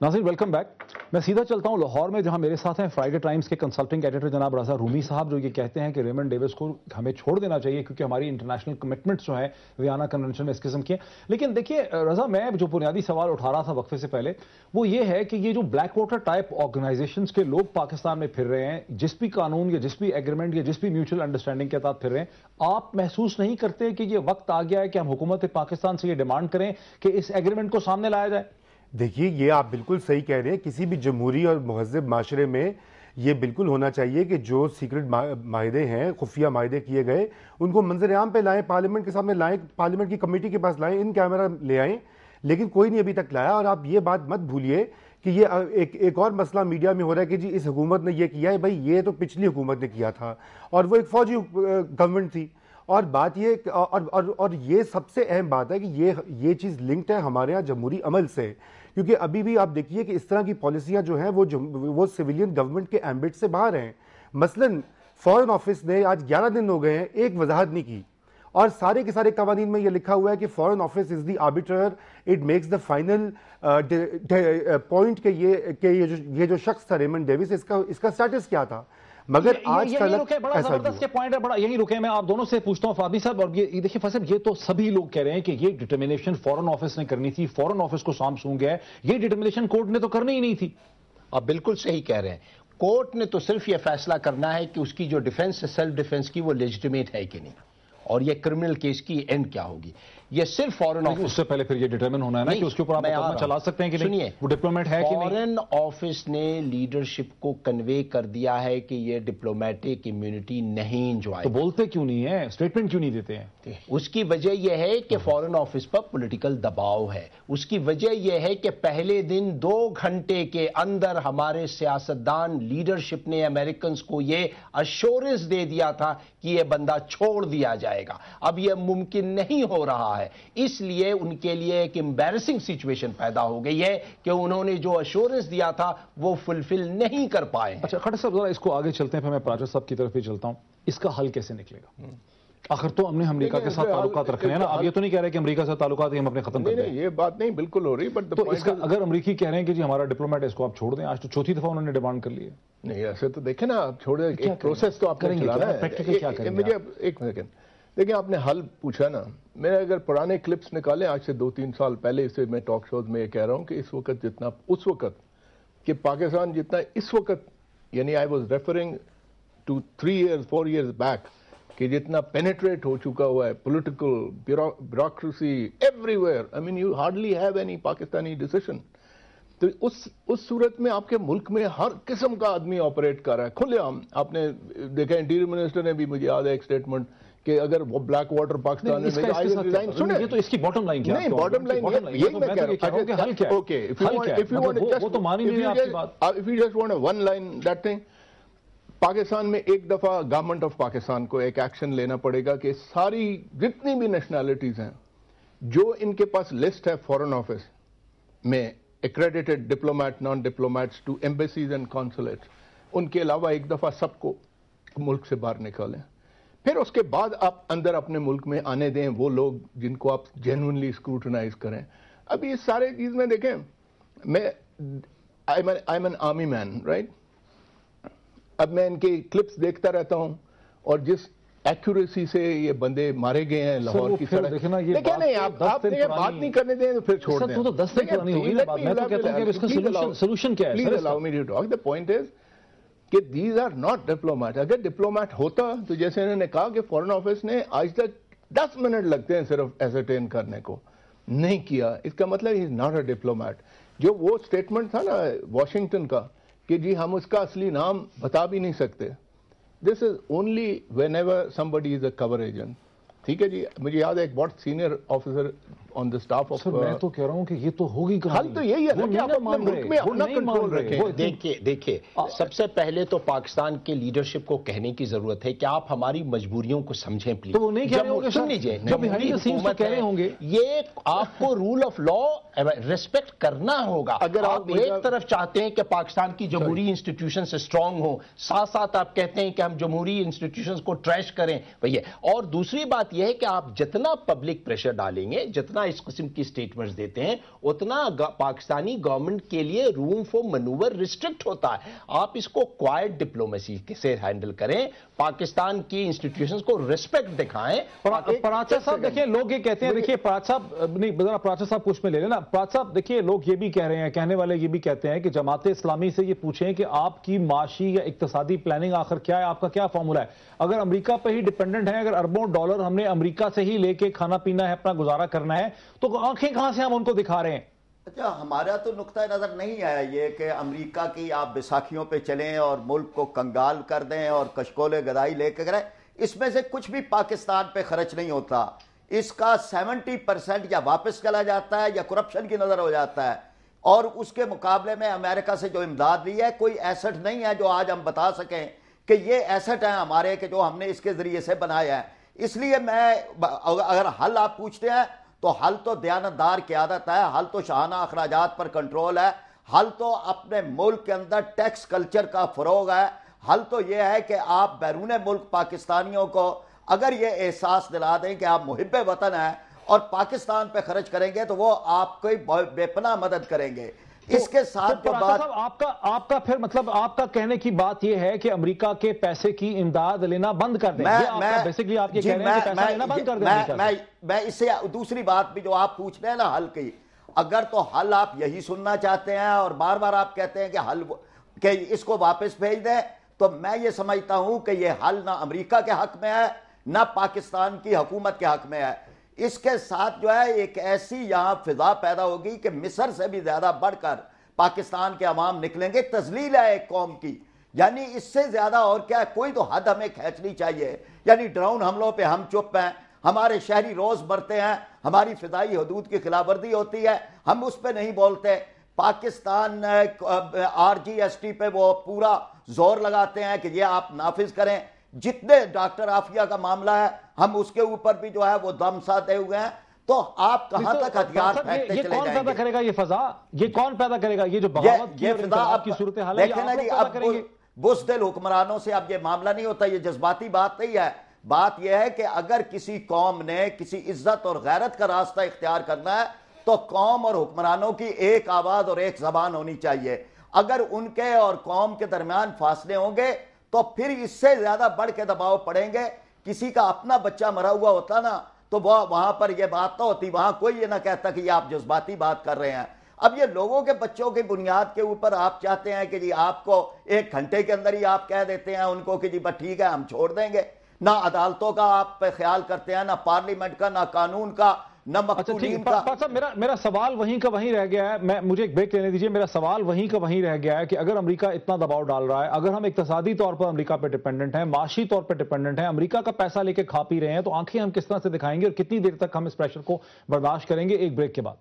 नाज़रीन welcome back. मैं सीधा चलता हूं लाहौर में, जहां मेरे साथ हैं फ्राइडे टाइम्स के कंसल्टिंग एडिटर जनाब रज़ा रूमी साहब, जो ये कहते हैं कि रेमंड डेविस को हमें छोड़ देना चाहिए क्योंकि हमारी इंटरनेशनल कमिटमेंट्स जो हैं वियना कन्वेंशन में इस किस्म की हैं। लेकिन देखिए रज़ा, मैं जो बुनियादी सवाल उठा रहा था वक्फे से पहले, वो ये है कि ये जो ब्लैक वाटर टाइप ऑर्गेनाइजेशंस के लोग पाकिस्तान में फिर रहे हैं, जिस भी कानून या जिस भी एग्रीमेंट या जिस भी म्यूचुअल अंडरस्टैंडिंग के तहत फिर रहे हैं, आप महसूस नहीं करते कि ये वक्त आ गया है कि हम हुकूमत पाकिस्तान से ये डिमांड करें कि इस एग्रीमेंट को सामने लाया जाए? देखिए, ये आप बिल्कुल सही कह रहे हैं। किसी भी जमहूरी और महज़ब माशरे में ये बिल्कुल होना चाहिए कि जो सीक्रेट माहिदे हैं, खुफिया माहिदे किए गए, उनको मंजर आम पे लाएं, पार्लियामेंट के सामने लाएं, पार्लियामेंट की कमेटी के पास लाएं, इन कैमरा ले आएं। लेकिन कोई नहीं अभी तक लाया। और आप ये बात मत भूलिए कि ये एक और मसला मीडिया में हो रहा है कि जी इस हुकूमत ने ये किया है। भाई, ये तो पिछली हुकूमत ने किया था और वो एक फौजी गवर्नमेंट थी। और बात ये और ये सबसे अहम बात है कि ये चीज़ लिंक्ड है हमारे यहाँ जमहूरी अमल से, क्योंकि अभी भी आप देखिए कि इस तरह की पॉलिसियाँ जो हैं वो सिविलियन गवर्नमेंट के एम्बिट से बाहर हैं। मसलन फॉरेन ऑफिस ने आज 11 दिन हो गए हैं, एक वजाहत नहीं की, और सारे के सारे कवानीन में ये लिखा हुआ है कि foreign office is the arbiter, it makes the final point कि ये जो शख्स था रेमंड डेविस, इसका स्टेटस क्या था। मगर आज यही रुके, बड़ा जबरदस्त पॉइंट है, बड़ा यही रुके। मैं आप दोनों से पूछता हूं फादी साहब, और ये देखिए फैसल, ये तो सभी लोग कह रहे हैं कि ये डिटर्मिनेशन फॉरेन ऑफिस ने करनी थी, फॉरेन ऑफिस को साम सूंघ गया है, ये डिटर्मिनेशन कोर्ट ने तो करनी ही नहीं थी। आप बिल्कुल सही कह रहे हैं। कोर्ट ने तो सिर्फ ये फैसला करना है कि उसकी जो डिफेंस है, सेल्फ डिफेंस की, वो लेजिटिमेट है कि नहीं, और ये क्रिमिनल केस की एंड क्या होगी। ये सिर्फ फॉरेन ऑफिस, उससे पहले फिर ये डिटरमिन होना है ना कि उसके ऊपर आप मुकदमा चला सकते हैं कि नहीं, वो डिप्लोमेट है कि नहीं। फॉरेन ऑफिस ने लीडरशिप को कन्वे कर दिया है कि ये डिप्लोमेटिक इम्यूनिटी नहीं एंजॉय। तो बोलते क्यों नहीं है, स्टेटमेंट क्यों नहीं देते हैं? उसकी वजह यह है कि फॉरेन ऑफिस पर पॉलिटिकल दबाव है। उसकी वजह यह है कि पहले दिन 2 घंटे के अंदर हमारे सियासतदान लीडरशिप ने अमेरिकन को ये अश्योरेंस दे दिया था कि ये बंदा छोड़ दिया जाएगा। अब यह मुमकिन नहीं हो रहा है, इसलिए उनके लिए एक एम्बैरेसिंग सिचुएशन पैदा हो गई है कि उन्होंने जो अश्योरेंस दिया था वो फुलफिल नहीं कर पाए। अच्छा खट्टर साहब, जरा इसको आगे चलते हैं, फिर मैं प्राजर साहब की तरफ ही चलता हूं। इसका हल कैसे निकलेगा? आखिर तो हमने अमेरिका के साथ ताल्लुकात रखने हैं ना। अब ये तो नहीं कह रहे कि अमेरिका से ताल्लुकात हम अपने खत्म कर दें। ये बात नहीं बिल्कुल हो रही, बट तो इसका अगर अमेरिकी कह रहे हैं कि जी हमारा डिप्लोमेट इसको आप छोड़ दें, आज तो चौथी दफा उन्होंने डिमांड कर ली है। नहीं, ऐसे तो देखें ना, आप छोड़ दें, एक प्रोसेस तो आपको चलाना है। प्रैक्टिकल क्या करेंगे? मुझे एक सेकंड देखिए, आपने हल पूछा ना, मेरे अगर पुराने क्लिप्स निकाले आज से 2-3 साल पहले से, मैं टॉक शोज में ये कह रहा हूं कि इस वक्त जितना उस वक्त कि पाकिस्तान जितना इस वक्त, यानी I was referring to 3 years 4 years back, कि जितना पेनिट्रेट हो चुका हुआ है political bureaucracy everywhere, I mean you hardly have any Pakistani decision. तो उस सूरत में आपके मुल्क में हर किस्म का आदमी ऑपरेट कर रहा है खुलेआम। आपने देखा इंटीरियर मिनिस्टर ने भी, मुझे याद है एक स्टेटमेंट कि अगर वो ब्लैक वाटर पाकिस्तान में सुने, ये तो इसकी बॉटम लाइन क्या है? नहीं, बॉटम लाइन यही मैं कह रहा हूं कि हल क्या है। Okay, if you want just, वो तो मान ही नहीं आपकी बात। If you just want one line that thing, Pakistan में एक दफा गवर्नमेंट ऑफ पाकिस्तान को एक एक्शन लेना पड़ेगा कि सारी जितनी भी नेशनैलिटीज हैं जो इनके पास लिस्ट है फॉरेन ऑफिस में, accredited diplomat, non diplomats to embassies and consulates, उनके अलावा एक दफा सबको मुल्क से बाहर निकालें। फिर उसके बाद आप अंदर अपने मुल्क में आने दें वो लोग जिनको आप जेन्युइनली स्क्रूटनाइज करें। अब ये सारे चीज में देखें, मैं I am an army man, right. अब मैं इनके क्लिप्स देखता रहता हूं और जिस एक्यूरेसी से ये बंदे मारे गए हैं लाहौर की सड़क, देखना ये नहीं, आप ये बात नहीं करने दें तो फिर छोड़ दें। तो 10 दिन पुरानी होगी ना बात। मैं तो कहता हूं कि इसका सॉल्यूशन क्या है? Please allow me to talk. The point is कि दीज आर नॉट डिप्लोमेट। अगर डिप्लोमेट होता तो जैसे इन्होंने कहा कि फॉरेन ऑफिस ने आज तक 10 मिनट लगते हैं सिर्फ एसरटेन करने को, नहीं किया, इसका मतलब he is not a diplomat. जो वो स्टेटमेंट था ना वॉशिंगटन का कि जी हम उसका असली नाम बता भी नहीं सकते, this is only when ever somebody is a cover agent. ठीक है जी, मुझे याद है एक बहुत senior officer on the staff of, मैं तो कह रहा हूं कि ये तो होगी, हल तो यही है ना कि आप अपने मुल्क में अपना कंट्रोल रखें। देखिए सबसे पहले तो पाकिस्तान के लीडरशिप को कहने की जरूरत है कि आप हमारी मजबूरियों को समझें प्लीज। तो वो नहीं कह रहे होंगे, सुन लीजिए, जब हुकूमत कह रहे होंगे, ये आपको रूल ऑफ लॉ रिस्पेक्ट करना होगा। अगर आप एक तरफ चाहते हैं कि पाकिस्तान की जमहूरी इंस्टीट्यूशन से स्ट्रांग हो, साथ साथ आप कहते हैं कि हम जमहूरी इंस्टीट्यूशन को ट्रैश करें भैया, और दूसरी बात یہ ہے کہ آپ جتنا پبلک پریشر ڈالیں گے، جتنا اس قسم کی سٹیٹمنٹس دیتے ہیں، اتنا پاکستانی گورنمنٹ کے لیے روم فار منوور ریسٹرکٹ ہوتا ہے. آپ اس کو کوائٹ ڈپلومیسی سے ہینڈل کریں، پاکستان کی انسٹیٹیوشنز کو ریسپیکٹ دکھائیں. پراچا صاحب دیکھیں، لوگ یہ کہتے ہیں، دیکھیں پراچا صاحب نہیں، ذرا پراچا صاحب کچھ میں لے لینا. پراچا صاحب دیکھیے، لوگ یہ بھی کہہ رہے ہیں، کہنے والے یہ بھی کہتے ہیں کہ جماعت اسلامی سے یہ پوچھیں کہ آپ کی معاشی یا اقتصادی پلاننگ آخر کیا ہے، آپ کا کیا فارمولا ہے؟ اگر امریکہ پہ ہی ڈیپینڈنٹ ہے، اگر اربوں ڈالر ہم نے امریکہ سے ہی لے کے کھانا پینا ہے، اپنا گزارا کرنا ہے، تو آنکھیں کہاں سے ہم ان کو دکھا رہے ہیں؟ اچھا، ہمارا تو نقطہ نظر نہیں آیا یہ کہ امریکہ کی آپ بیساکھیوں پہ چلیں اور ملک کو کنگال کر دیں اور کشکول گدائی لے کے کریں. اس میں سے کچھ بھی پاکستان پہ خرچ نہیں ہوتا. اس کا 70% یا واپس چلا جاتا ہے یا کرپشن کی نظر ہو جاتا ہے. اور اس کے مقابلے میں امریکہ سے جو امداد لی ہے، کوئی ایسٹ نہیں ہے جو آج ہم بتا سکیں کہ یہ ایسٹ ہیں ہمارے کہ جو ہم نے اس کے ذریعے سے بنایا ہے. اس لیے میں اگر حل آپ پوچھتے ہیں تو حل تو دیانتدار قیادت ہے، حل تو شاہانہ اخراجات پر کنٹرول ہے، حل تو اپنے ملک کے اندر ٹیکس کلچر کا فروغ ہے، حل تو یہ ہے کہ آپ بیرون ملک پاکستانیوں کو اگر یہ احساس دلا دیں کہ آپ محب وطن ہیں اور پاکستان پہ خرچ کریں گے تو وہ آپ کو بے پناہ مدد کریں گے. اس کے ساتھ جو بات آپ کا پھر مطلب آپ کا کہنے کی بات یہ ہے کہ امریکہ کے پیسے کی امداد لینا بند کر دیں. بیسیکلی آپ یہ کہہ رہے ہیں کہ پیسہ لینا بند کر دیں. میں اس سے دوسری بات بھی جو آپ پوچھ رہے ہیں نا حل کی، اگر تو حل آپ یہی سننا چاہتے ہیں اور بار بار آپ کہتے ہیں کہ حل کہ اس کو واپس بھیج دیں، تو میں یہ سمجھتا ہوں کہ یہ حل نہ امریکہ کے حق میں ہے نہ پاکستان کی حکومت کے حق میں ہے. اس کے ساتھ جو ہے ایک ایسی یہاں فضا پیدا ہوگی کہ مصر سے بھی زیادہ بڑھ کر پاکستان کے عوام نکلیں گے. تذلیل ہے ایک قوم کی، یعنی اس سے زیادہ اور کیا ہے؟ کوئی تو حد ہمیں کھینچنی چاہیے. یعنی ڈرون حملوں پہ ہم چپ ہیں، ہمارے شہری روز مرتے ہیں، ہماری فضائی حدود کی خلاف ورزی ہوتی ہے، ہم اس پہ نہیں بولتے. پاکستان RGST پہ وہ پورا زور لگاتے ہیں کہ یہ آپ نافذ کریں. جتنے ڈاکٹر عافیہ کا معاملہ ہے ہم اس کے اوپر بھی جو ہے وہ دم ساتھ ہوئے ہیں. تو آپ کہاں تک ہتھیار پھینکتے چلے جائیں گے؟ یہ کون پیدا کرے گا یہ فضا؟ یہ کون پیدا کرے گا یہ جو بغاوت کی اور انقلاب کی صورتحال ہے؟ دیکھیں نا جی، اب بزدل حکمرانوں سے اب یہ معاملہ نہیں ہوتا. یہ جذباتی بات نہیں ہے. بات یہ ہے کہ اگر کسی قوم نے کسی عزت اور غیرت کا راستہ اختیار کرنا ہے تو قوم اور حکمرانوں کی ایک آواز اور ایک زبان ہونی چاہیے. اگر ان کے اور قوم کے درمیان فاصلے ہوں گے تو پھر اس سے زیادہ بڑھ کے دباؤ پڑیں گے. کسی کا اپنا بچہ مرا ہوا ہوتا نا تو وہ وہاں پر یہ بات نہ ہوتی، وہاں کوئی یہ نہ کہتا کہ یہ آپ جذباتی بات کر رہے ہیں. اب یہ لوگوں کے بچوں کی بنیاد کے اوپر آپ چاہتے ہیں کہ جی آپ کو 1 گھنٹے کے اندر ہی آپ کہہ دیتے ہیں ان کو کہ جی بس ٹھیک ہے ہم چھوڑ دیں گے. نہ عدالتوں کا آپ پہ خیال کرتے ہیں، نہ پارلیمنٹ کا، نہ قانون کا، نہ مقتولین کا. میرا سوال وہیں کا وہیں رہ گیا ہے. مجھے ایک بریک لینے دیجیے. میرا سوال وہیں کا وہیں رہ گیا ہے کہ اگر امریکہ اتنا دباؤ ڈال رہا ہے، اگر ہم اقتصادی طور پر امریکہ پہ ڈیپینڈنٹ ہیں، معاشی طور پہ ڈیپینڈنٹ ہیں، امریکہ کا پیسہ لے کے کھا پی رہے ہیں، تو آنکھیں ہم کس طرح سے دکھائیں گے اور کتنی دیر تک ہم اس پریشر کو برداشت کریں گے؟ ایک بریک کے بعد.